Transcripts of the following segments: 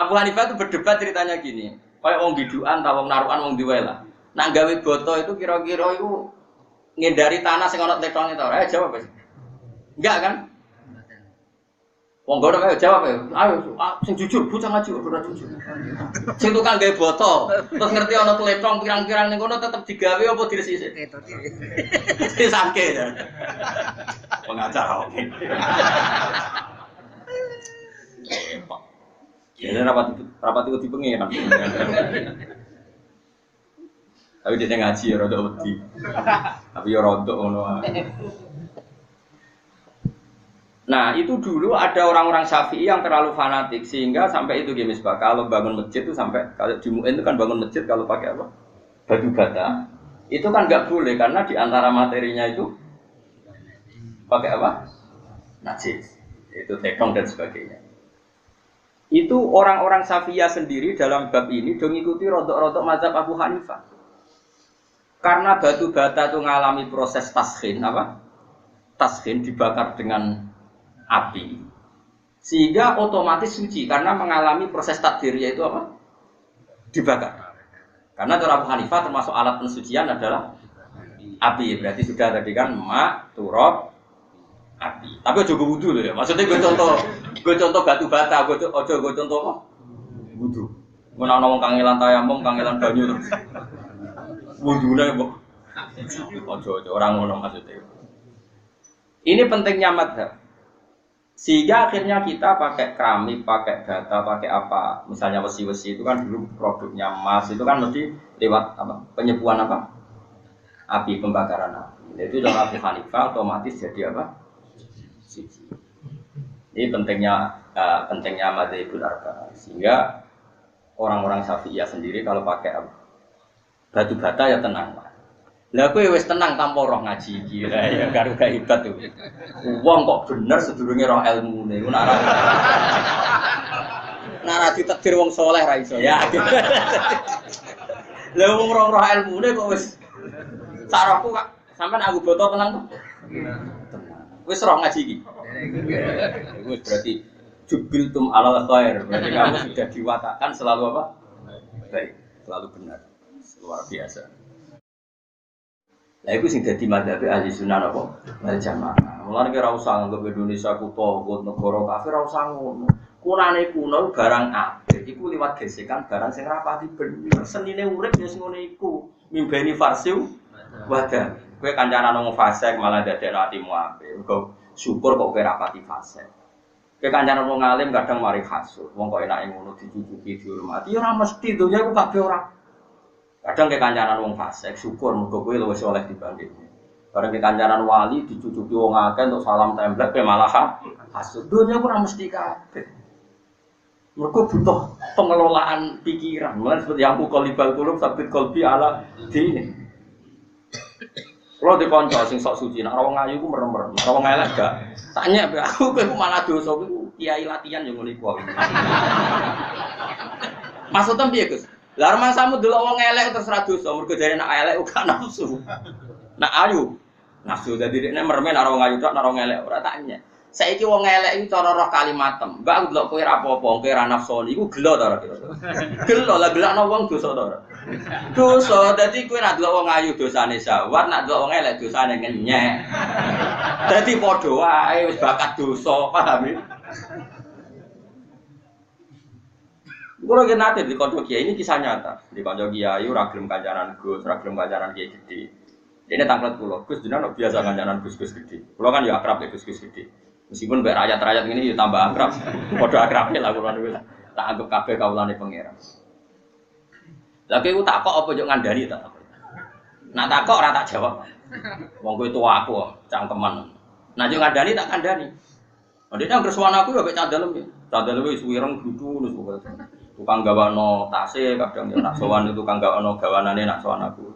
Abu Hanifah itu berdebat ceritanya gini, kayak wong biduan, atau wong narukan, wong diwela. Nak gawe boto itu kira-kira itu ngindari tanah sing ana tetong itu. Jawab wis. Enggak kan? Wong gono ayo jawab ya. Ayo sing jujur, bocah ngaji ora jujur. Sing tukang gawe boto, terus ngerti ana tetong pirang-pirang ning kono tetep digawe apa diresiki? Disangke ya. Pengacara oke. Ini rapat itu dipengen. Tapi dia ngaji ya rada wedi. Tapi ya rontok ngono. Nah, itu dulu ada orang-orang Syafi'i yang terlalu fanatik sehingga sampai itu gini Pak, kalau bangun masjid itu sampai kalau di MUIN itu kan bangun masjid kalau pakai apa? Batu bata. Itu kan nggak boleh karena di antara materinya itu pakai apa? Najis. Itu tekong dan sebagainya. Itu orang-orang Syafi'iyah sendiri dalam bab ini dong ikuti rodok-rodok mazhab Abu Hanifah. Karena batu bata itu mengalami proses taskhin apa? Taskhin dibakar dengan api. Sehingga otomatis suci karena mengalami proses takdir yaitu apa? Dibakar. Karena cara Abu Hanifah termasuk alat pensucian adalah api. Berarti sudah tadi kan mak, turab, api. Tapi ojo wudu lho ya. Maksudnya gue contoh batu bata, gue contoh apa? Wudu. Ngono ana wong kangelan tayamum, kangelan banyu terus. Wudune kok. Ojo orang ngono maksudnya. Ini pentingnya madhab. Sehingga akhirnya kita pakai keramik, pakai bata, pakai apa? Misalnya besi-besi itu kan dulu produknya emas itu kan mesti lewat apa? Penyepuan apa? Api, pembakaran api. Itu dalam Abu Hanifah otomatis jadi apa? Suci. Ini pentingnya madzhabul arba'a. Sehingga orang-orang Syafi'iyah sendiri kalau pakai batu bata ya tenang. Lah kowe wis tenang tanpa roh ngaji iki ya karo gak hebat tuh. Wong kok bener sedurunge roh ilmune iku nek ora ditakdir wong saleh ra iso ya. Lah wong roh ilmune kok wis sarahku kak sampean aku boto tenang tuh. Tenang. Wis roh ngaji iki. Wis berarti jubiltum alal khair. Berarti kamu sudah diwatakan selalu apa? Baik, selalu benar. Luar biasa. Lah iku sing dadi madzhab ahli sunnah apa? Wal jamaah. Mulane ora usah nganggep Indonesia kutha negara kafir ora usah ngono. Kunane kuno barang apik iku liwat gesekan barang sing rapati bener. Senine urip ya sing ngene iku. Mimbeni farsiu wadah. Kowe kancanan wong fasik malah dadekno atimu apik. Muga syukur kok kowe rapati fasik. Kowe kancanan wong alim kadang mari hasud. Wong kok enake ngono dicucuki dihormati ya ora mesti donya iku kabeh ora. Kadang ke kancanan wong fasik, syukur muga kowe luwih saleh dibandingnya. Bareng ke kancanan wali dicucuki wong akeh untuk salam templek kowe malah hasud. Dunya ora mesti kabeh. Mergo butuh pengelolaan pikiran. Mulane seperti yang qalibal qulub sabit qalbi ala dini. Kalau di kanca sing sok suci, nek wong ayu ku merem-merem, nek wong elek gak. Tanya aku kowe malah dosa kowe kiai latihan yo ngono iku. Maksudnya piye, Gus? Lah rumangsamu delok wong elek terus ra dosa, mergo jare nek elek uga nafsu. Nek ayu nafsu dadi dekne mermen karo wong ayu tok karo wong elek ora tanya. Saiki wong elek iki cara roh kalimatem. Mbak aku delok kowe ra apa-apa, kowe ra nafsu iku gelo ta ora kira. Gelo lah gelakno wong dosa ta ora. Dosa dadi kowe ra delok wong ayu dosane syahwat, nek delok wong elek dosane ngenyek. Dadi padha wae wis bakat dosa, paham ya? Kulo ki nate di kanca kiai ini kisah nyata. Di kanca kiai ora gelem kancanan Gus, ora gelem kancanan kiai gede. Dene tanglet kula, Gus jenengan biasa kancanan Gus-gus gede. Kulo kan ya akrab ya Gus-gus gede. Meskipun mbek rakyat-rakyat ngene ya tambah akrab. Padha akrabe lah kula niku. Tak anggap kabeh kawulane pangeran. Lah kowe takok apa yo ngandani ta? Nak takok ora tak jawab. Wong kowe tuwa aku cangkeman. Nah yo ngandani tak kandani. Ndek nang kersuan aku yo mek candalem ya. Candalem wis wireng gludu nus pokoke. Tukang gawano tase kadang ya nak sowan itu tukang gawano gawanane nak sowan aku.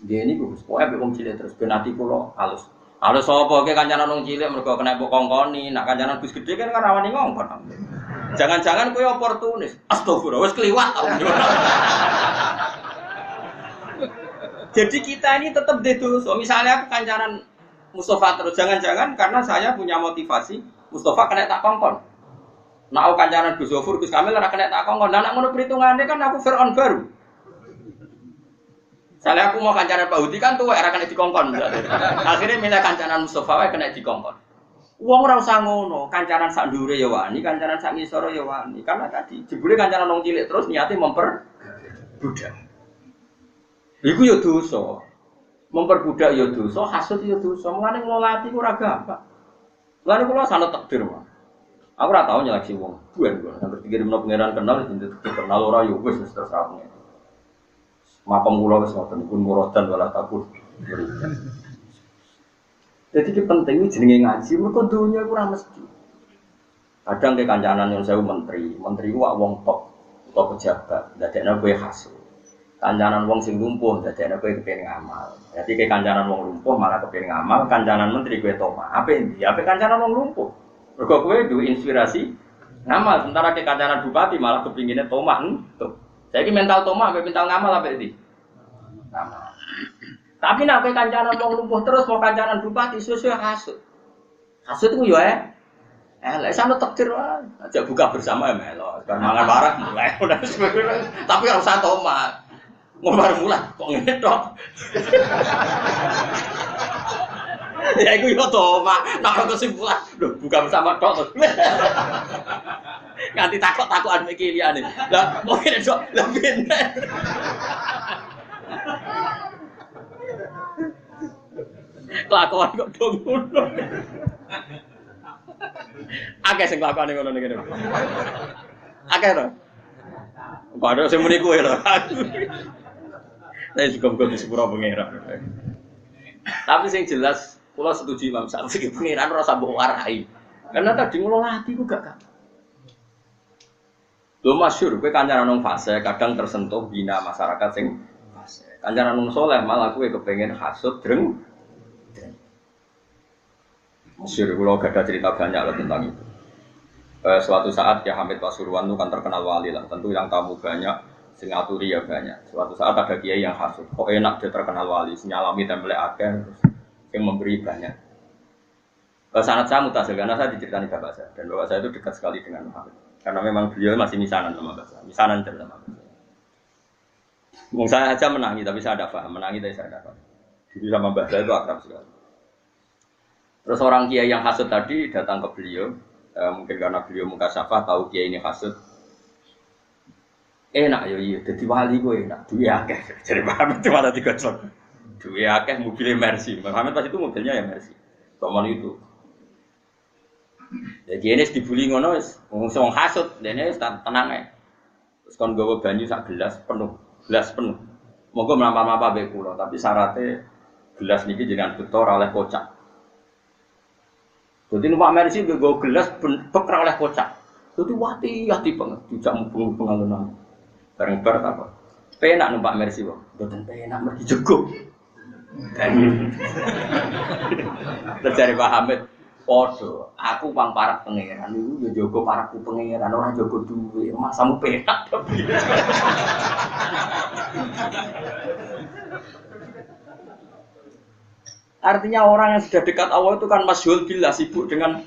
Dia ini Gus, pokoke wong cilik terus ben ati kula halus. Halus sapa ke kancanan wong cilik mergo kena mbok kongkoni, nak kancanan Gus gede kan rawani ngongkon. Jangan-jangan kowe oportunis. Astagfirullah wis kliwat. Jadi kita ini tetap dosa. Misalnya aku kancanan Mustafa terus jangan-jangan karena saya punya motivasi Mustafa kena tak kongkon. Nak aku kancanan Gus Zofur, Gus Kamil ora kena tak kongkon. Lah nak ngono perhitungannya kan aku Fir'aun baru. Soalnya aku mau kancanan Pak Hudi kan tuh era kena dikongkon. Akhirnya milih kancanan Mustafa wae kena dikongkon. Wong ora usah ngono, kancanan sak ndure ya wani, kancanan sak ngisor ya wani. Karena tadi jebule kancanan wong cilik terus niate memperbudak. Iku ya dosa. Memperbudak ya dosa, hasud ya dosa. Mulane ngelola ati ku ora gampang. Mulane kula sanad takdir, Mas. Aku ora tau nyeleksi wong. Buan kok sampe dikirimno pangeran kenal jenenge kenal ora yo wis terus aku. Mapam kula wis ngoten pun muradan wala takut. Jadi ki penting jenenge ngaji mergo donya iku ora mesti. Kadang ke kancanan yang saya menteri ku wong top utawa pejabat, dadekne kowe hasud. Kancanan wong sing lumpuh dadekne kowe kepengin ngamal. Jadi ke kancanan wong lumpuh malah kepengin ngamal, kancanan menteri kowe toma. Apa endi? Apa kancanan wong lumpuh? Mergo kowe duwe inspirasi ngamal, sementara ke kancanan bupati malah kepingine toma entuk. Saiki mental toma sampai mental ngamal apa iki? Ngamal. Tapi nek kowe kancanan wong lumpuh terus mau kancanan bupati suwe-suwe hasud. Hasud ku yo lek sampe takdir wae. Aja buka bersama melo. Bar mangan warak mulai. Tapi ora usah toma. Mau baru mulai kok ngene tok. Ya iku yo toma. Nek kesimpulan, lho buka bersama tok. Nganti takok-takokan iki liyane. Lah kok ngene tok. Lah pindah. Kelakuan kok dong ngono. Akeh sing kelakuane ngono niki. Akeh to. Kok ada sing muni kowe lho. Saya juga di sepura pengeran. Tapi sing jelas kula setuju Imam Syafi'i pengeran ora usah mbok warai. Karena tadi ngelola hati ku gak. Lho masyhur kowe kancanan nang fase kadang tersentuh bina masyarakat sing fase. Kancanan nang saleh malah kowe kepengin hasud dreng. Masyhur kula gak ada cerita banyak lah tentang itu. Suatu saat ya Hamid Pasuruan itu kan terkenal wali lah. Tentu yang tamu banyak, sing ngaturi ya banyak. Suatu saat ada kiai yang hasud. Kok enak dia terkenal wali, nyalami template akeh terus yang memberi banyak. Sanad saya mutasil karena saya diceritani bapak saya dan bapak saya itu dekat sekali dengan Hamid. Karena memang beliau masih misanan sama bapak saya. Misanan sama bapak saya. Mungkin saya aja menangi tapi saya ada paham, menangi tapi saya ada paham. Jadi sama bapak saya itu akrab sekali. Terus orang kiai yang hasud tadi datang ke beliau, mungkin karena beliau mukasyafah tahu kiai ini hasud. Enak ya iya, jadi wali gue enak, duit akeh. Jadi Muhammad itu malah digosok. Duit akeh mobilnya Mercy. Muhammad pas itu mobilnya ya Mercy. Toman itu. Jadi ini dibuli ngono wis wong hasud, dene tenang ae. Terus kon gawa banyu sak gelas penuh. Monggo mlampah-mlampah bae kula, tapi syaratnya gelas niki jenengan beto ora oleh kocak. Jadi numpak Mercy nggo gelas bek ora oleh kocak. Jadi hati banget dijak mubung alun-alun. Bareng bar apa? Penak numpak Mercy kok. Mboten penak mergi jeguk. Terjadi Pak Hamid, podo, aku pang parak pangeran niku ya jaga parakku pangeran ora jaga duwe. Masamu penak to. Artinya orang yang sudah dekat Allah itu kan masyhul billah, sibuk dengan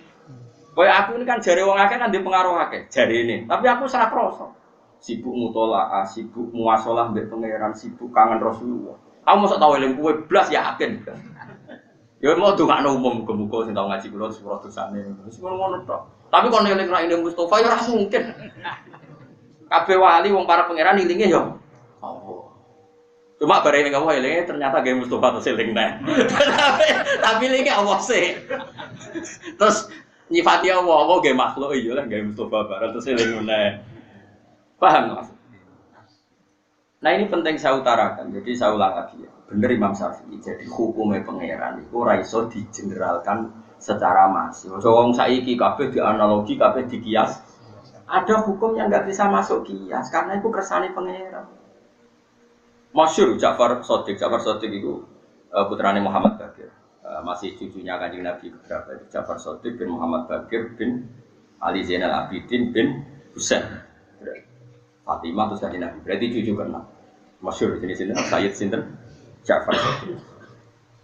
koyo aku ini kan jare wong akeh kan di pengaruh akeh, jare ini. Tapi aku ora krasa. Sibuk mutolaah, sibuk muasalah mbek pangeran, sibuk kangen Rasulullah. Aku mosok tau eling kowe blas yakin. Ya mau dongakno umum muga-muga sing tau ngaji kula sepuro dosane. Wis ngono tok. Tapi kon eling ra ini Mustofa ya ora mungkin. Kabeh wali wong para pangeran ilinge ya Allah. Cuma bareng ning Allah elinge ternyata gawe Mustofa terus eling neh. Tapi elinge Allah sih. Terus nyifati Allah gawe makhluk iya lah gawe Mustofa bareng terus eling neh. Paham Mas? Nah ini penting saya utarakan, jadi saya ulang lagi ya. Bener Imam Syafi'i, jadi hukumnya pangeran itu ora iso digeneralkan secara masif. So wong saiki kabeh dianalogi, kabeh dikias. Ada hukum yang nggak bisa masuk kias karena itu kersane pangeran. Masyhur Ja'far Shadiq itu putrane Muhammad Baqir. Masih cucunya Kanjeng Nabi beberapa. Ja'far Shadiq bin Muhammad Baqir bin Ali Zainal Abidin bin Husain. Fatimah terus Kanjeng Nabi. Berarti cucu keenam. Masyhur jenis ini Sayyid sinten Ja'far Shadiq.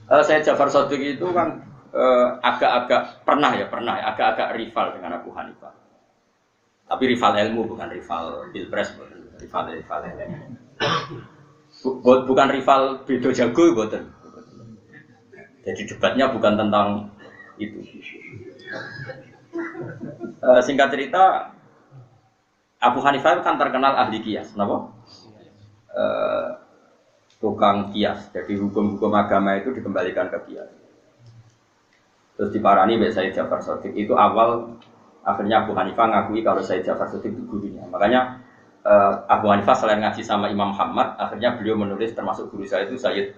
Sayyid Ja'far Shadiq itu kan agak-agak pernah agak-agak rival dengan Abu Hanifah. Tapi rival ilmu bukan rival pilpres, bukan rival ilmu. Bukan rival bedo jago, bukan. Jadi debatnya bukan tentang itu. Singkat cerita, Abu Hanifah kan terkenal ahli kias, kenapa? Tukang kias. Jadi hukum-hukum agama itu dikembalikan ke kias. Terus diparani oleh Sayyid Ja'far Shadiq. Itu awal akhirnya Abu Hanifah ngakui kalau Sayyid Ja'far Shadiq itu gurunya. Makanya Abu Hanifah selain ngaji sama Imam Muhammad, akhirnya beliau menulis termasuk guru saya itu Sayyid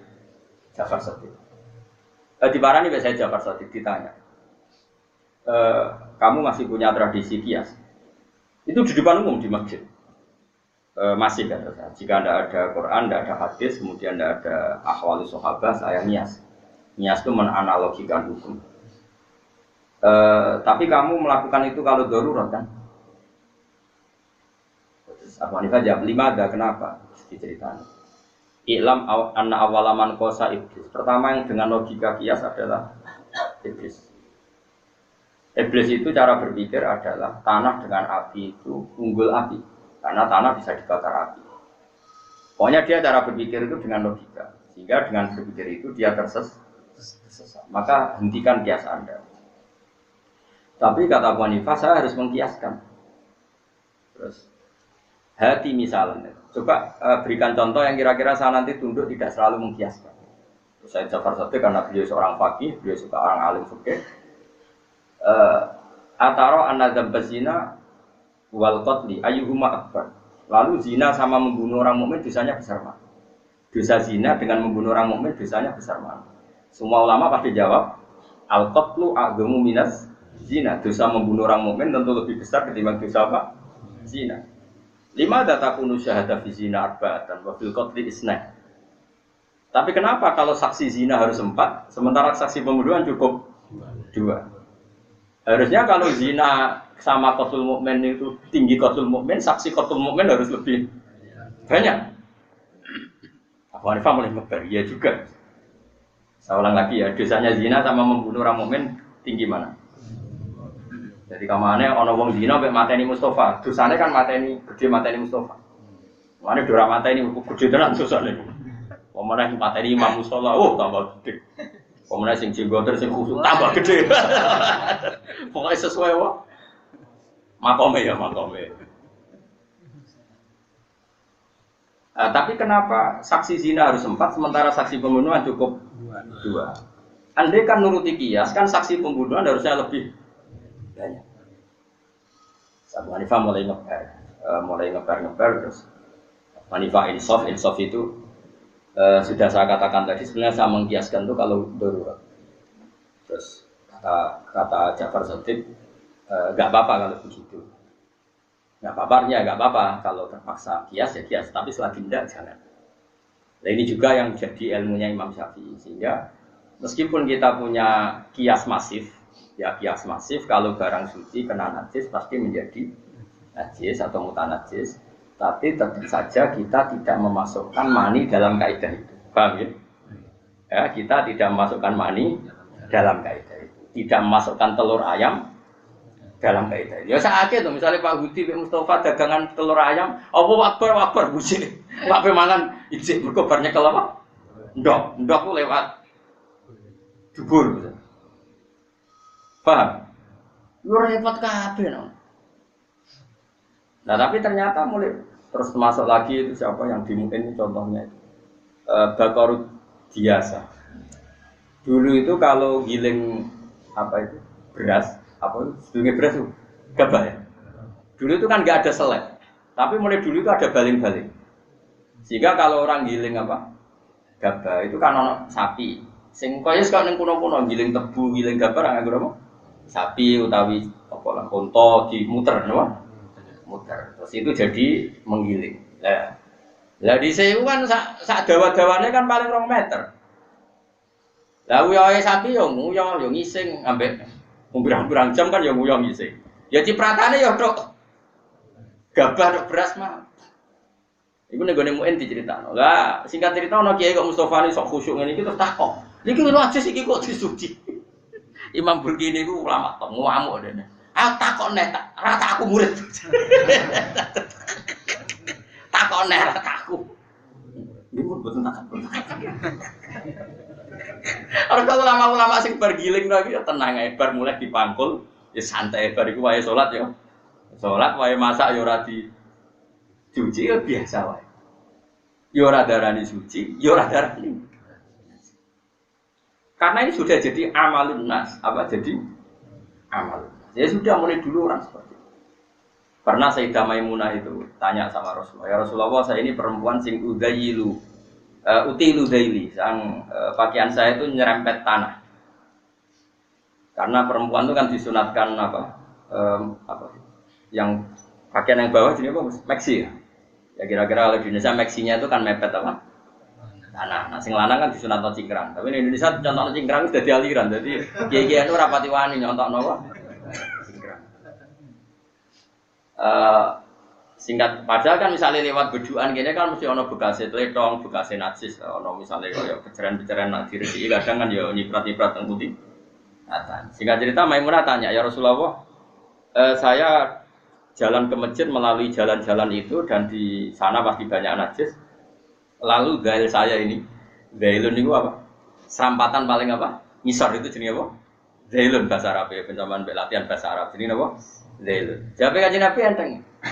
Ja'far Shadiq. Diparani oleh Sayyid Ja'far Shadiq ditanya, kamu masih punya tradisi kias? Itu di depan umum di masjid. Masih kata saya. Jika tidak ada Quran, tidak ada hadis, kemudian tidak ada ahwali sahabat, saya nias. Nias itu menanalogikan hukum. Tapi kamu melakukan itu kalau darurat kan? Abu Hanifah jawab, 5 ada kenapa? Diceritakan. I'lam anna awalaman kosa iblis. Pertama yang dengan logika kias adalah iblis. Iblis itu cara berpikir adalah tanah dengan api itu unggul api. Karena tanah bisa dibakar api. Pokoknya dia cara berpikir itu dengan logika. Sehingga dengan berpikir itu dia tersesat. Maka hentikan kias Anda. Tapi kata Abu Hanifah, saya harus mengkiaskan. Terus hati misalnya. Coba berikan contoh yang kira-kira saya nanti tunduk tidak selalu mengkiaskan. Terus saya Ja'far Shadiq karena beliau seorang faqih, beliau juga orang alim fikih. Ataro anadzam zina wal qatli ayyuhuma akbar. Lalu zina sama membunuh orang mukmin dosanya besar mana? Dosa zina dengan membunuh orang mukmin dosanya besar mana? Semua ulama pasti jawab al qatlu a'dhamu minas zina. Dosa membunuh orang mukmin tentu lebih besar ketimbang dosa apa? Zina. 5 datakunu syahada fi zina arba'atan wa fil qatli isna. Tapi kenapa kalau saksi zina harus 4 sementara saksi pembunuhan cukup 2? Harusnya kalau zina sama qatlul mukmin itu tinggi qatlul mukmin, saksi qatlul mukmin harus lebih banyak. Abu Hanifah mulai ngebar, iya juga. Saya ulang lagi ya, dosanya zina sama membunuh orang mukmin tinggi mana? Jadi kamane ana wong zina mek mateni Mustofa, dosane kan mateni gede mateni Mustofa. Mane dora mateni gede tenan dosane. Pemene mateni Imam Mustofa, oh tambah gede. Pemene sing jenggoter sing khusuk tambah gede. Pokoknya sesuai wae. Makome ya makome. Tapi kenapa saksi zina harus 4 sementara saksi pembunuhan cukup 2? Andai kan nuruti kias kan saksi pembunuhan harusnya lebih banyak. Abu Hanifah mulai ngebar terus. Hanifah insaf itu sudah saya katakan tadi sebenarnya saya mengkiaskan itu kalau darurat. Terus kata Ja'far Shadiq nggak apa-apa kalau begitu. Nggak apa-apa kalau terpaksa kias ya kias, tapi selagi tidak jangan. Nah ini juga yang jadi ilmunya Imam Syafi'i sehingga meskipun kita punya kias masif, ya kias masif kalau barang suci kena najis pasti menjadi najis atau mutanajis. Tapi tetap saja kita tidak memasukkan mani dalam kaidah itu. Paham ya? Ya, kita tidak memasukkan mani dalam kaidah itu. Tidak memasukkan telur ayam dalam kaidah itu. Ya sakit tuh, misalnya Pak Hudi, Pak Mustafa dagangan telur ayam, akbar busik. Pak pemangan ijik berkobarnya ke apa? Ndok tuh lewat dubur. Paham? Lu repot kabeh no. Nah tapi ternyata mulai terus masuk lagi itu siapa yang dimungkin ini contohnya itu Bakorut biasa. Dulu itu kalau giling apa itu beras apa itu beras itu gabah ya. Dulu itu kan nggak ada selek, tapi mulai dulu itu ada baling-baling. Sehingga kalau orang giling apa gabah itu kan ono sapi. Sing kaya sekarang neng kuno-kuno giling tebu, giling gabah orang apa? Sapi utawi apa lah konto dimuter, no? Muter. Terus itu jadi menggiling. Lah di sewu kan sak dawa-dawane kan paling 2 meter. Lah uyohe sapi yo nguyo yo ngising ambek pirang-pirang jam kan yo nguyo ngising. Ya cipratane yo tok gabah tok beras mah. Iku nek gone muen diceritakno. Lah singkat cerita ana kiai kok Mustofa ni sok khusyuk ngene iki terus takok. Niki lho aja iki kok disuci. Imam Burki niku ulama tok ngamuk dene. Aku takon nek rata aku murid. Takon nek rata aku. Iku mboten takon. Orang ulama-ulama sing bergiling lagi ya tenang ae bar mulai dipangkul ya santai bar iku wae salat ya. Salat wae masak ya ora dicuci ya biasa wae. Ya ora darani suci, ya ora darani. Karena ini sudah jadi amalun nas, apa jadi amal. Ya sudah mulai dulu orang seperti itu. Pernah Sayyidah Maimunah itu tanya sama Rasulullah, ya Rasulullah saya ini perempuan sing udayilu, utilu daili, sang pakaian saya itu nyerempet tanah. Karena perempuan itu kan disunatkan apa yang pakaian yang bawah jenis apa? Maxi ya. Ya kira-kira kalau di Indonesia maxinya itu kan mepet apa? Tanah. Nah, sing lanang kan disunatno cingkrang. Tapi di Indonesia contohnya cingkrang sudah dialiran. Jadi kiai-kiai itu rapati wani nyontokno apa? Cingkrang. Singkat padahal kan misalnya lewat beduan gini kan mesti ono bekasnya teletong, bekasnya najis, ono misalnya kayak peceran-peceran nak diri kadang kan ya nyiprat-nyiprat yang putih. Nah, singkat cerita Maimunah tanya, ya Rasulullah, saya jalan ke masjid melalui jalan-jalan itu dan di sana pasti banyak najis. Lalu gail saya ini, gailun itu apa? Serampatan paling apa? Ngisor itu jenis apa? Gailun bahasa Arab ya, pencaman latihan bahasa Arab. Jenis apa? Gailun. Jawabnya kajian Nabi enteng.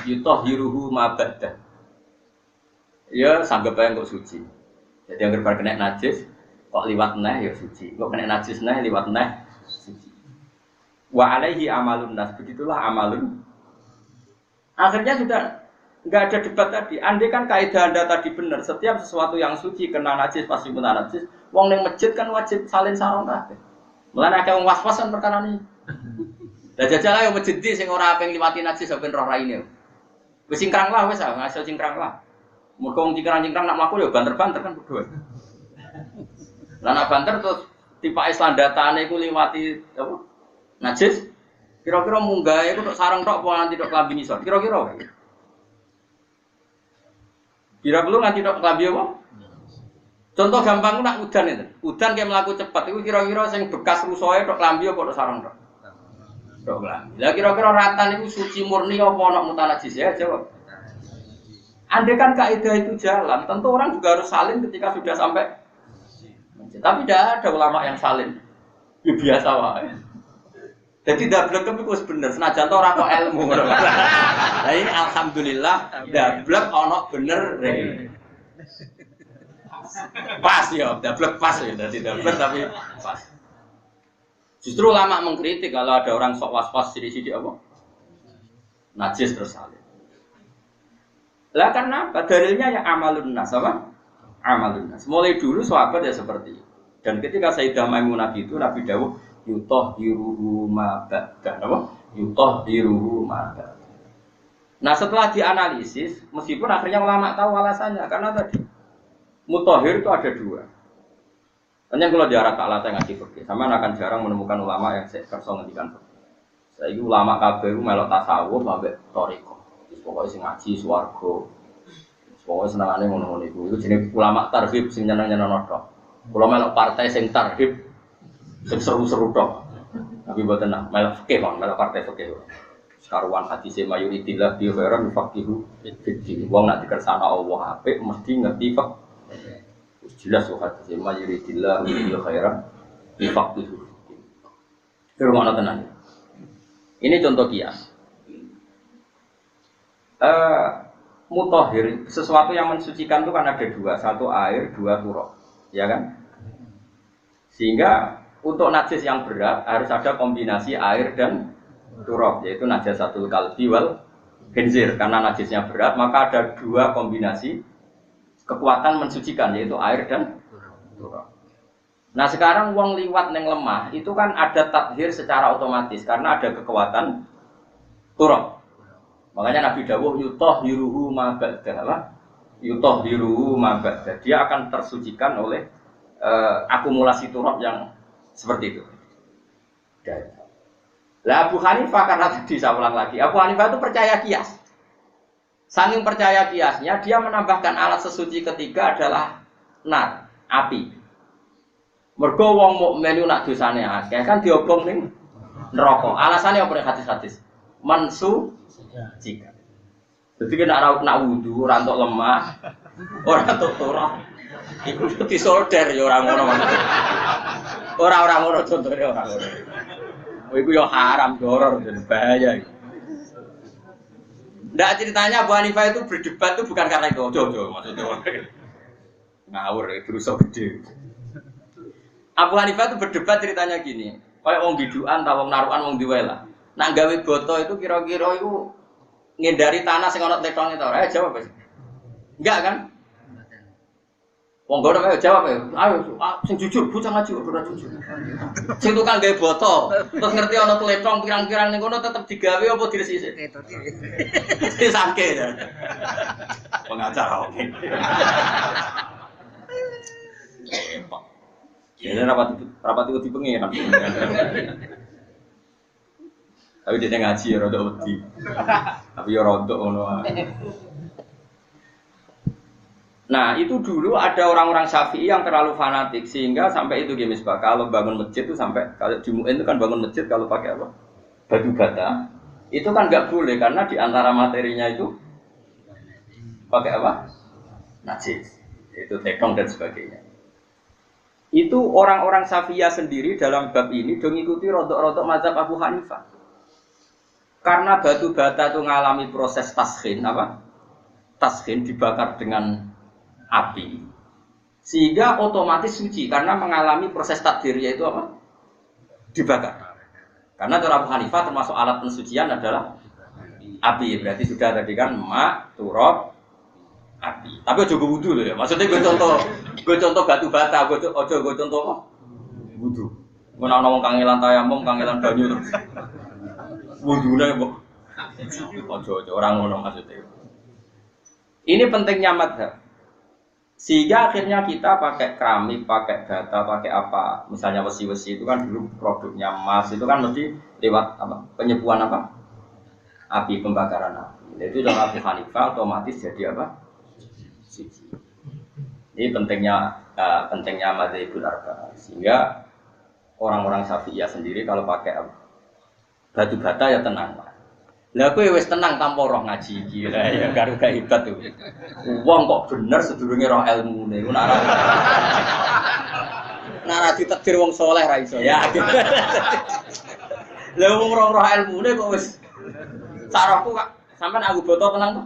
Yutahhiruhu ma ba'da. Ya sanggep ae kok suci. Jadi yang berbar kena najis kok liwat neh ya suci. Kok kena najis neh liwat neh suci. Wa alaihi amalun nas. Begitulah amalun. Akhirnya sudah enggak ada debat tadi. Andai kan kaidah Anda tadi benar, setiap sesuatu yang suci kena najis pasti kena najis. Wong ning masjid kan wajib salin sarung kabeh. Mulane akeh wong was-wasan perkara ini. Lah jajal ayo masjid sing ora aping liwati najis ben roh raine. Wis cingkrang lah wis ngaso cingkrang lah. Mergo wong cingkrang-cingkrang nak mlaku ya banter-banter kan padha. Lah nak banter terus tipake slandatane iku liwati apa? Najis. Kira-kira munggah iku tok sareng tok apa nganti tok klambi ngisor. Kira-kira. Kira perlu nganti tok klambi apa? Contoh gampang nak udan itu. Udan kayak mlaku cepat iku kira-kira sing bekas rusoe tok klambi apa tok sareng tok. Tok klambi. Lah kira-kira ratan iku suci murni apa ana mutanajis ya jawab. Andai kan kaidah itu jalan, tentu orang juga harus salin ketika sudah sampai. Tapi tidak ada ulama yang salin. Ya biasa wae. Jadi dablek itu bener, senajan to ora kok ilmu ngono. Lah ini alhamdulillah dablek ana bener. Pas ya, dablek pas ya, dadi dablek tapi pas. Justru ulama mengkritik kalau ada orang sok was-was sidik-sidik apa? Najis terus salin. Lah kenapa? Dalilnya ya amalun nas apa? Amalun nas. Mulai dulu sahabat ya seperti itu. Dan ketika Sayyidah Maimunah itu Nabi dawuh yutahhiruhu ma ba'da. Apa? Yutahhiruhu ma ba'da. Nah, setelah dianalisis, meskipun akhirnya ulama tahu alasannya karena tadi mutahhir itu ada dua. Hanya kalau diarah tak latih ngaji fikih, sama akan jarang menemukan ulama yang kerso ngendikan fikih. Saiki ulama kabeh melok tasawuf ambek thariqah. Pokoknya sing ngaji swarga. Pokoknya senengane ngono-ngono iku. Iku jenenge ulama tarhib sing nyeneng-nyeneng tok. Kula melok partai sing tarhib sing seru-seru tok. Tapi mboten nak melok fikih kon, melok partai fikih. Sekaruan hadis mayuritillah bi khairan faqihu fiddin. Wong nak dikersana Allah apik mesti ngerti fikih. Wis jelas kok hadis mayuritillah bi khairan faqihu fiddin. Terus tenan. Ini contoh kias. Mutahhir sesuatu yang mensucikan itu kan ada dua, satu air, dua turab, ya kan? Sehingga untuk najis yang berat harus ada kombinasi air dan turab, yaitu najasatul kalbi wal khinzir. Karena najisnya berat, maka ada dua kombinasi kekuatan mensucikan, yaitu air dan turab. Nah sekarang wong liwat neng lemah itu kan ada tathir secara otomatis karena ada kekuatan turab. Makanya Nabi dawuh yutahhiruhu ma ba'da. Yutahhiruhu ma ba'da. Dia akan tersucikan oleh akumulasi turab yang seperti itu. Lah Abu Hanifah karena tadi saya ulang lagi, Abu Hanifah itu percaya kias. Saking percaya kiasnya, dia menambahkan alat sesuci ketiga adalah nar, api. Mergo wong mukmin nak dosane akeh kan diobong ning neraka. Alasannya apa nek hadis-hadis? Mansu jika. Jadi kena nak wudu, ora entuk lemah, ora entuk turah. Iku disolder ya ora ngono. Ora ngono contone ora ngono. Iku ya haram, horor dan bahaya. Ndak ceritanya Abu Hanifah itu berdebat itu bukan karena itu. Ojo maksudnya. Ngawur ya, berusaha gede. Abu Hanifah itu berdebat ceritanya gini. Kayak wong biduan, wong narukan, wong diwela. Nak gawe boto itu kira-kira itu ngindari tanah sing ana tletong itu ora jawab wis. Enggak kan? Wong gono ayo jawab ayo. Ayo sing jujur bocah ngaji ora jujur. Sing tukang gawe boto, terus ngerti ana tletong pirang-pirang ning kono tetep digawe apa diresiki? Wis sangke ya. Pengacara oke. Jadi rapat itu dipengen. Tapi dia ngaji ya rada wedi. Tapi ya rada ngono. Nah, itu dulu ada orang-orang Syafi'i yang terlalu fanatik sehingga sampai itu Mas Pak. Kalau bangun masjid itu sampai kalau di MUIN itu kan bangun masjid kalau pakai apa? Batu bata. Itu kan enggak boleh karena di antara materinya itu pakai apa? Najis. Itu tekong dan sebagainya. Itu orang-orang Syafi'iyah sendiri dalam bab ini dong ikuti rodok-rodok mazhab Abu Hanifah. Karena batu bata itu mengalami proses taskhin apa? Taskhin dibakar dengan api. Sehingga otomatis suci karena mengalami proses takdir yaitu apa? Dibakar. Karena cara Abu Hanifah termasuk alat pensucian adalah api. Berarti sudah tadi kan mak, turab, api. Tapi aja gue wudu loh ya. Maksudnya gue contoh batu bata, gue contoh apa? Wudu. Gue ngomong kangelan tayamum, kangelan banyu terus. Wudune kok. Ojo orang ngono maksudnya. Ini pentingnya madhab. Sehingga akhirnya kita pakai keramik, pakai bata, pakai apa? Misalnya besi-besi itu kan dulu produknya emas itu kan mesti lewat apa? Penyepuan apa? Api, pembakaran api. Itu dalam Abu Hanifah otomatis jadi apa? Suci. Ini pentingnya madzhabul arba'a. Sehingga orang-orang Syafi'iyah sendiri kalau pakai batu bata ya tenang. Lah kowe wis tenang tanpa roh ngaji iki. Lah ya karo gak hebat tuh. Wong kok bener sedurunge roh ilmune. Ku nek ditakdir wong saleh ra iso ya. Lah wong roh ilmune kok wis sarahku kak sampean aku boto tenang to.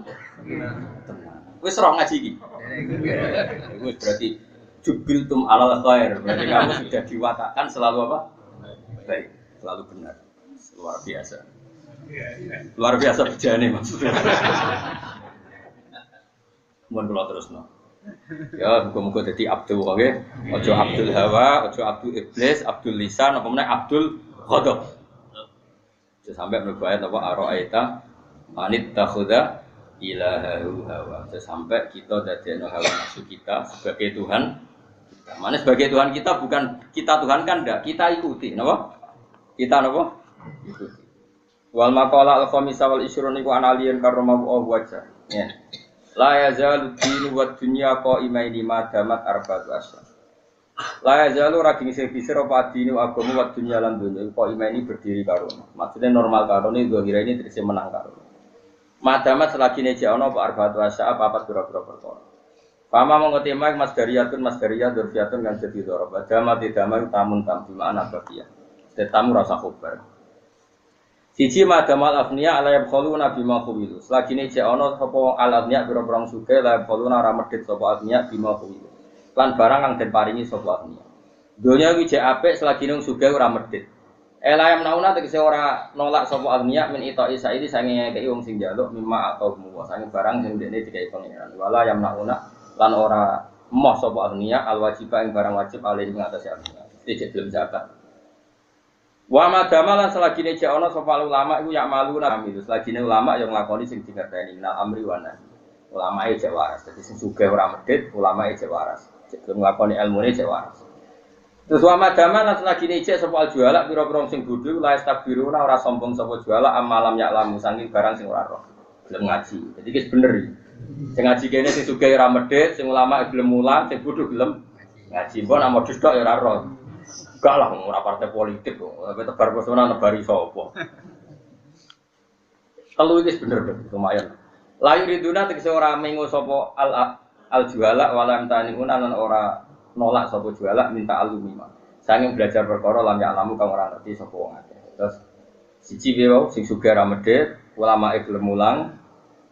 Tenang. Wis roh ngaji iki. Wis berarti jubiltum alal khair. Berarti kamu sudah diwatakan selalu apa? Baik, selalu benar. Luar biasa bejane maksudnya. Mohon kula terusno. Ya muga-muga dadi abdul wae, aja abdul hawa, aja abdul iblis, abdul lisan apa meneh abdul ghadab. Aja sampai mlebu ayat apa araita manit takhudha ilahahu hawa. Aja sampai kita dadekno hawa nafsu kita sebagai Tuhan. Mana sebagai Tuhan kita bukan kita Tuhan kan enggak, kita ikuti, napa? Kita napa? Wal maqala al-khamisa wal ishrun iku analian karamahu wajah. Ya. La yazalu dinu wa dunya qaimaini ma damat arba'atu asyhur. La yazalu raging sing bisir apa dinu agama wa dunya lan dunya qaimaini berdiri karo. Maksudnya normal karo ne kira ini terus menang karo. Ma damat selagi ne ana apa arba'atu asyhur apa pira-pira perkara. Pama mengotima mas dariyah durfiyatun kan jadi dorob. Damat damat tamun tam bimana bagian. Tetamu rasa khabar. Siji madamal afniya ala yabkhuluna bima khuwilu. Selagine jek ana sapa alamnya pira-pira sugih la yabkhuluna ra medhit sapa afniya bima khuwilu. Lan barang kang den paringi sapa afniya. Donya iki jek apik selagine sugih ora medhit. Elayam nauna tegese ora nolak sapa afniya min ita'i saidi sange ngekeki wong sing njaluk mimma atau muwa sange barang sing dekne dikai pangeran. Wala yam nauna lan ora moh sapa afniya al wajiba ing barang wajib alih ing atase afniya. Iki belum zakat. Wa madamalan selagine jek ana sapa ulama iku yak malu nami itu selagine ulama yang nglakoni sing dikerteni nal amri wa nahi. Ulama e jek waras, dadi sing sugih ora medhit, ulama e jek waras. Jek nglakoni ilmune jek waras. Terus wa madamalan selagine jek sapa juala pira-pira sing bodho la istabiruna ora sombong sapa juala amalam yak lamu saking barang sing ora roh. Gelem ngaji. Dadi wis bener iki. Sing ngaji kene sing sugih ora medhit, sing ulama gelem mulang, sing bodho gelem ngaji. Mbok nak modus tok ya ora roh. Enggak lah, ora partai politik kok. Tapi tebar pesona nebari sapa. Telu iki bener lumayan. Layu riduna tegese ora mengo sapa al juala walam taniun lan ora nolak sapa juala minta alumima. Sange belajar perkara lan ya alamu kang ora ngerti sapa wong akeh. Terus siji wae sing sugih ra medhit, ulama gelem mulang,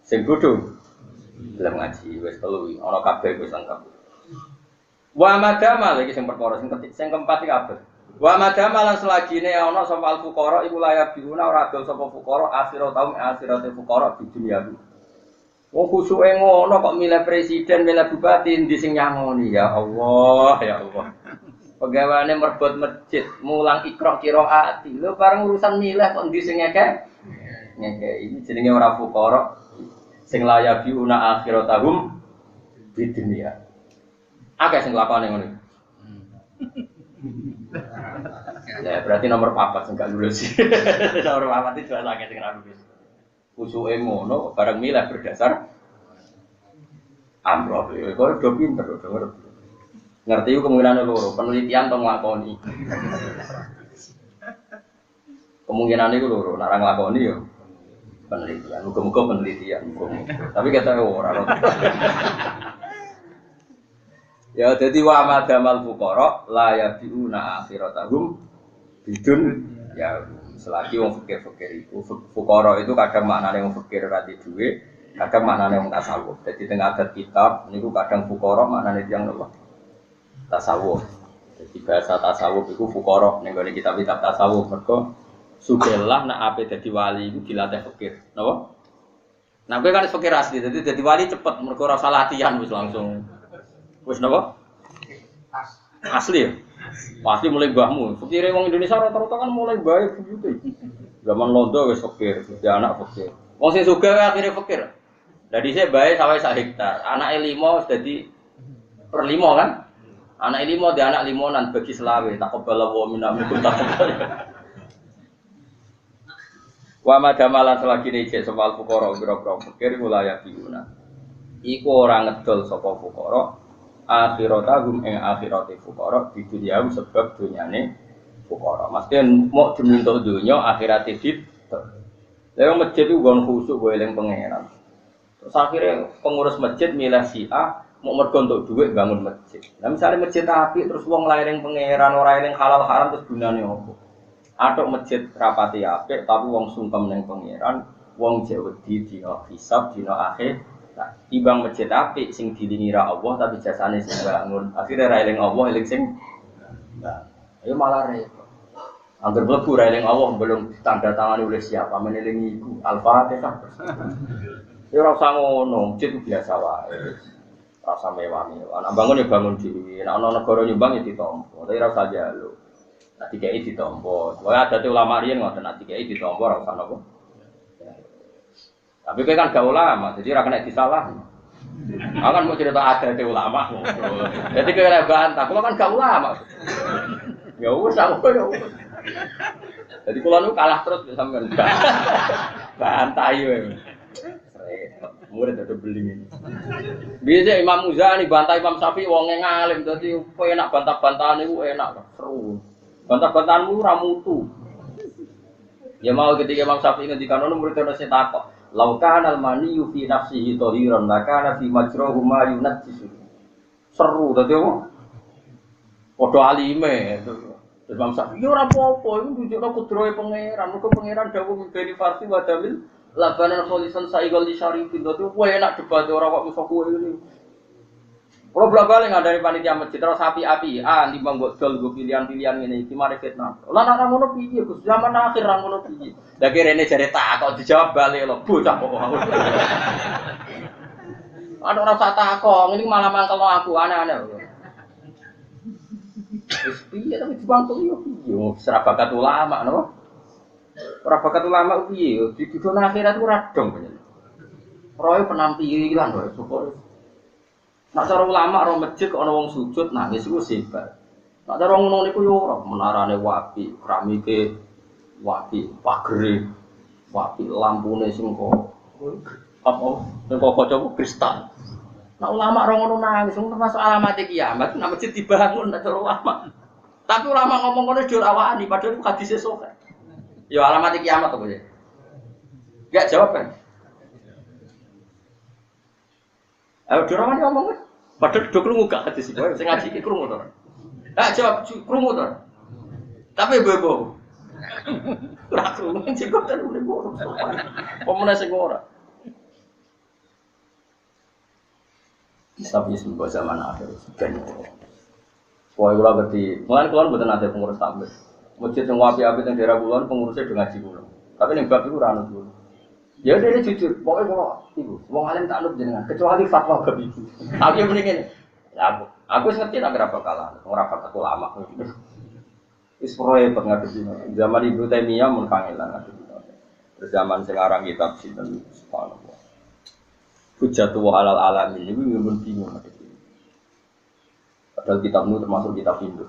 sing bodho gelem ngaji wis telu iki ana kabeh wis lengkap. Wa madama iki sing perkara sing keempat iki kabeh. Wa madama lan selagine ana sapa al fuqara iku layak diuna ora adol sapa fuqara akhirat taum akhirate fuqara di dunia. Wong kusuke ngono kok milih presiden, milih bupati ndi sing nyangoni ya Allah, ya Allah. Pegawane merbot masjid, mulang ikra qiraati. Lho bareng urusan milih kok ndi sing ngekek? Ngekek iki jenenge ora fuqara sing layak diuna akhiratahum di dunia. Akeh sing lakone ngono. Ya berarti nomor 4 sing gak lulus. Nomor 4 itu akeh sing ra lulus. Kusuke ngono bareng milih berdasar amroh. Kok do pinter do ngerti. Ngerti ku kemungkinan loro, penelitian tong nglakoni. Kemungkinan iku loro, nek ora nglakoni yo penelitian. Muga-muga penelitian. Tapi kata ora. Ya dadi wa madamal fuqara la yabiuna akhiratahum bidun ya selagi wong fikir-fikir itu fuqara itu kadang maknane wong fikir ora di dhuwit, kadang maknane wong tasawuf. Dadi teng adat kitab niku kadang fuqara maknane tiyang napa? Tasawuf. Jadi bahasa tasawuf iku fuqara ning gone kitab-kitab tasawuf mergo sugelah nek ape dadi wali iku dilatih fikir, napa? Nah kowe kan fikir asli, dadi wali cepet mergo ora usah latihan wis langsung. Wis napa? Asli ya? Pasti mulai mbahmu. Fikire wong Indonesia rata-rata kan mulai bae buyute. Zaman londo wis fikir, dadi anak fikir. Wong sing sugih akhire fikir. Dadi sik bae sawah sak hektar, anake 5 wis dadi per 5 kan? Anake 5 di anak 5-an bagi selawe, taqabbala wa minna minkum taqabbal. Wa madamalan selagi dicek soal fuqara biro-biro fikir wilayah diuna. Iku ora ngedol sapa fuqara akhiratahum ing akhirate fuqara di dunia sebab dunyane fuqara. Mesti mau diminta dunya akhirate dit. Lha masjid ku gon khusuk go eling pangeran. Terus akhirnya pengurus masjid milih si A mau mergo entuk dhuwit bangun masjid. Lah misale masjid apik terus wong laring pangeran ora eling halal haram terus gunane opo? Atuk masjid rapati apik tapi wong sungkem ning pangeran, wong jek wedi dina hisab dina akhir. Nah, timbang masjid apik sing dilingi ra Allah tapi jasane sing bangun. Akhire ra eling Allah eling sing ayo malah repot. Angger mlebu ra eling Allah belum ditandatangani oleh siapa menelingi iku Al-Fatihah. Ya ora usah ngono, masjid biasa wae. Rasa mewah-mewah. Nek bangun ya bangun dhewe. Nek ana negara nyumbang ya ditampa. Tapi ora usah njaluk. Nek dikeki ditampa. Wae adate ulama riyen ngoten nek dikeki ditampa ora usah napa. Tapi kowe kan gak ulama, jadi ora kena disalah. Aku kan mau cerita adate ulama. Jadi kowe ora bantah, kula kan gak ulama. Ya wis aku ya wis. Jadi kula nu kalah terus sampean. Bantah yo. Murid ada beling ini. Biasa Imam Muzani bantah Imam Syafi'i wonge ngalim, dadi kowe enak bantah-bantahan niku enak, seru. Bantah-bantahanmu ora mutu. Ya mau ketika Imam Syafi'i ngendikan ono murid ono sing takok. Laukan al-mani fi nafsihi tahiran lakana fi majrahu ma yunajjisu. Seru dadi apa? Padha alime. Imam Syafi'i ora apa-apa iku nunjukno kudrohe pangeran. Muga pangeran dawuh mbeni farsi wa damil labanan kholisan saigol di syarifin. Dadi kowe enak debat ora kok iso kowe ngene. Kalau bolak-balik ngandani panitia masjid terus api-api, timbang mbok dol go pilihan-pilihan ngene iki mari fitnah. Lah nek ngono piye Gus? Zaman akhir ra ngono piye? Lah kirene jare takok dijawab bali lho, bocah kok. Ana ora usah takok, ngene malah mangkelno aku aneh-aneh. Wis piye tapi dibantu yo piye? Ora bakat ulama napa? Ora bakat ulama piye? Di dunia akhirat ora dong panjenengan. Roe penampilan roe syukur. Nak cara ulama ora masjid kok ana wong sujud nangis iku sebar. Nak cara ngono niku yo ora menarane wapi, keramike wapi, pagere wapi, lampune sing kok apa sing kok kaca kristal. Nak ulama ora ngono nangis, termasuk alamat kiamat, nak masjid dibangun nak cara ulama. Tapi ulama ngomong ngono jur awani padahal itu hadis sahih. Ya alamat kiamat apa ya? Enggak jawab kan? Ayo jur awani ngomong kan? Padahal do krungu gak hadis iki. Sing ngaji iki krungu to. Enggak jawab krungu to. Tapi bebo. Ora krungu sing kok ten urip ora. Pemene sing ora. Tapi sebuah zaman akhir dan wah kula berarti mulai kula mboten nate pengurus tambah. Masjid sing api-api teng daerah kula pengurusnya do ngaji kula. Tapi ning bab iku ora anut kula. Ya dene jujur, pokoke kula iku wong alim tak anut jenengan kecuali fatwa bab iku. Aku yang mendingin. Ya aku wis ngerti nek ora bakalan ora bakal ulama. Wis proyek ngadepi. Zaman Ibnu Taimiyah mun kangelan ngadepi. Zaman sing aran kitab sinten subhanallah. Hujjatu halal alamin ini pun bingung ngadepi. Padahal kitab itu termasuk kitab Hindu.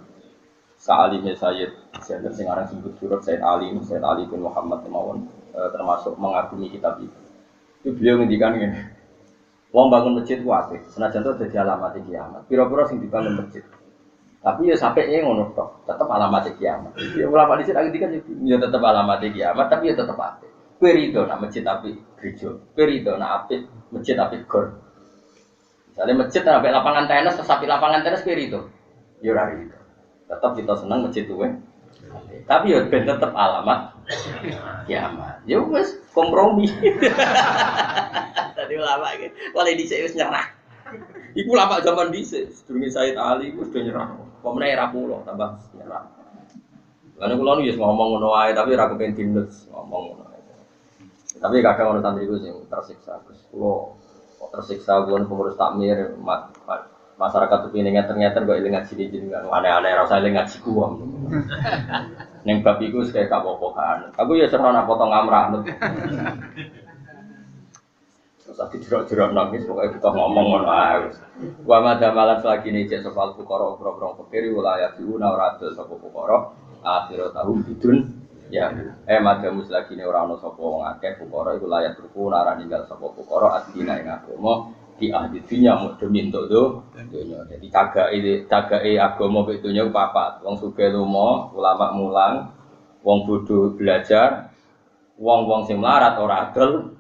Sa'alimnya Sayyid sing aran sebut surat Sayyid Ali bin Muhammad Mawon termasuk mengagumi kitab itu. Itu beliau ngendikan ngene. Wong bangun masjid ku apik, senajan to dadi alamat kiamat. Pira-pira sing dibangun masjid. Tapi ya sampai ngono tok, tetep alamat kiamat. Ya ulama dhisik ngendikan ya tetep alamat kiamat, tapi ya tetep apik. Kowe rido nak masjid apik gereja. Kowe rido nak apik masjid apik gor. Misalnya masjid sampai lapangan tenis, sampai lapangan tenis kiri itu, ya rari itu. Tetap kita senang masjid itu, tapi ya ben tetap alamat kiamat. Ya wes kompromi. Tadi ulama gitu, kalau di sini nyerah. Iku lama zaman dhisik, sedurunge Sayyid Ali iku sudah nyerah. Pemene era kula tambah nyerah. Lan kula nu ya ngomong ngono wae tapi ora kepen dindes ngomong ngono. Tapi kadang ono santri iku sing tersiksa. Kula tersiksa kula pengurus takmir masyarakat tuh pinenge ternyata kok eling ngaji jenengan aneh-aneh ora usah eling ngaji kuwi. Ning bab iku wis kaya apa-apa kan. Aku ya serah nak potong amrah. Terus aku jerok-jerok nangis pokoke kita ngomong ngono ae. Wa madamalan lagi nih cek soal fuqara pro-pro fakir wilayah diuna ora ada sapa fuqara akhirat tahun bidun ya madamus lagi nih ora ono sapa wong akeh fuqara iku layak ruku ora ninggal sapa fuqara adina ing agama di ahli dunya mudhe mintuk dunya. Jadi cagake agama mek dunya papat. Wong sugih lomo, ulama mulang, wong bodho belajar, wong-wong sing melarat ora adol